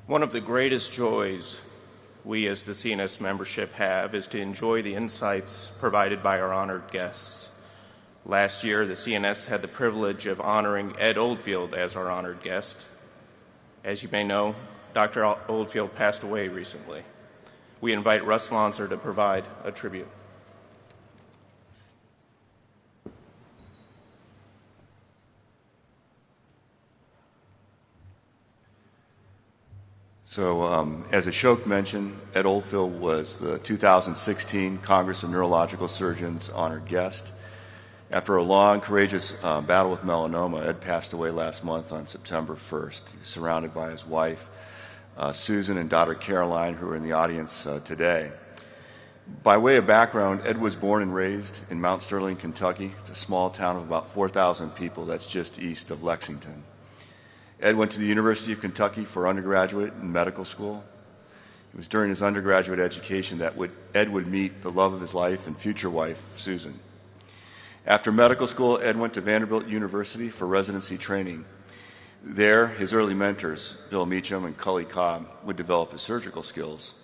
One of the greatest joys we as the CNS membership have is to enjoy the insights provided by our honored guests. Last year, the CNS had the privilege of honoring Ed Oldfield as our honored guest. As you may know, Dr. Oldfield passed away recently. We invite Russ Lonser to provide a tribute. So, as Ashok mentioned, Ed Oldfield was the 2016 Congress of Neurological Surgeons honored guest. After a long, courageous battle with melanoma, Ed passed away last month on September 1st. He was surrounded by his wife, Susan, and daughter Caroline, who are in the audience today. By way of background, Ed was born and raised in Mount Sterling, Kentucky. It's a small town of about 4,000 people that's just east of Lexington. Ed went to the University of Kentucky for undergraduate and medical school. It was during his undergraduate education that Ed would meet the love of his life and future wife, Susan. After medical school, Ed went to Vanderbilt University for residency training. There, his early mentors, Bill Meacham and Cully Cobb, would develop his surgical skills.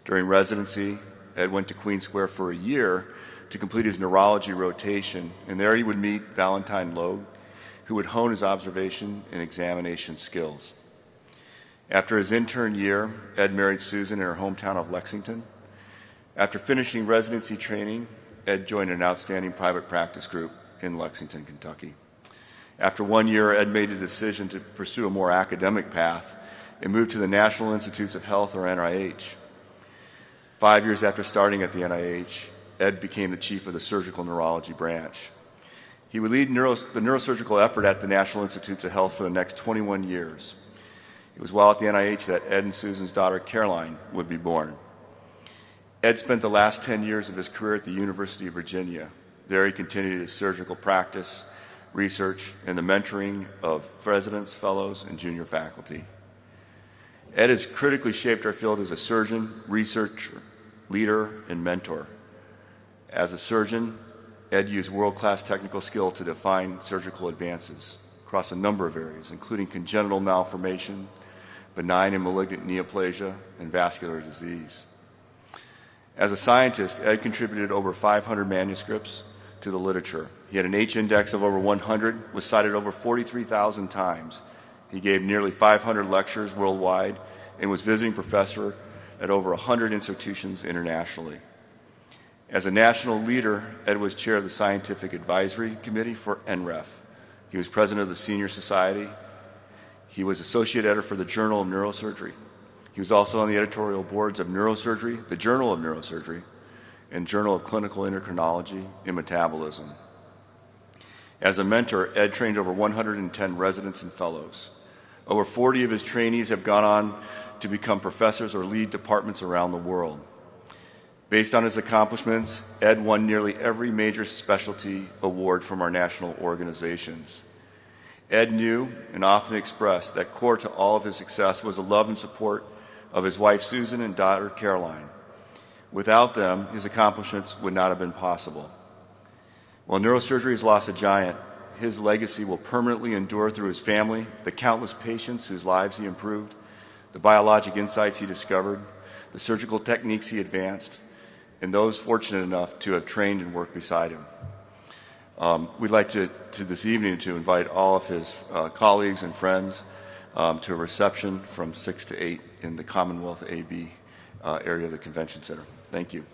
During residency, Ed went to Queen Square for a year to complete his neurology rotation, and there he would meet Valentine Logue, who would hone his observation and examination skills. After his intern year, Ed married Susan in her hometown of Lexington. After finishing residency training, Ed joined an outstanding private practice group in Lexington, Kentucky. After 1 year, Ed made a decision to pursue a more academic path and moved to the National Institutes of Health, or NIH. 5 years after starting at the NIH, Ed became the chief of the surgical neurology branch. He would lead the neurosurgical effort at the National Institutes of Health for the next 21 years. It was while at the NIH that Ed and Susan's daughter, Caroline, would be born. Ed spent the last 10 years of his career at the University of Virginia. There he continued his surgical practice, research, and the mentoring of residents, fellows, and junior faculty. Ed has critically shaped our field as a surgeon, researcher, leader, and mentor. As a surgeon, Ed used world-class technical skill to define surgical advances across a number of areas, including congenital malformation, benign and malignant neoplasia, and vascular disease. As a scientist, Ed contributed over 500 manuscripts to the literature. He had an H-index of over 100, was cited over 43,000 times. He gave nearly 500 lectures worldwide and was visiting professor at over 100 institutions internationally. As a national leader, Ed was chair of the Scientific Advisory Committee for NREF. He was president of the Senior Society. He was associate editor for the Journal of Neurosurgery. He was also on the editorial boards of Neurosurgery, the Journal of Neurosurgery, and Journal of Clinical Endocrinology and Metabolism. As a mentor, Ed trained over 110 residents and fellows. Over 40 of his trainees have gone on to become professors or lead departments around the world. Based on his accomplishments, Ed won nearly every major specialty award from our national organizations. Ed knew and often expressed that core to all of his success was the love and support of his wife Susan and daughter Caroline. Without them, his accomplishments would not have been possible. While neurosurgery has lost a giant, his legacy will permanently endure through his family, the countless patients whose lives he improved, the biologic insights he discovered, the surgical techniques he advanced, and those fortunate enough to have trained and worked beside him. We'd like to this evening to invite all of his colleagues and friends to a reception from 6 to 8 in the Commonwealth AB area of the Convention Center. Thank you.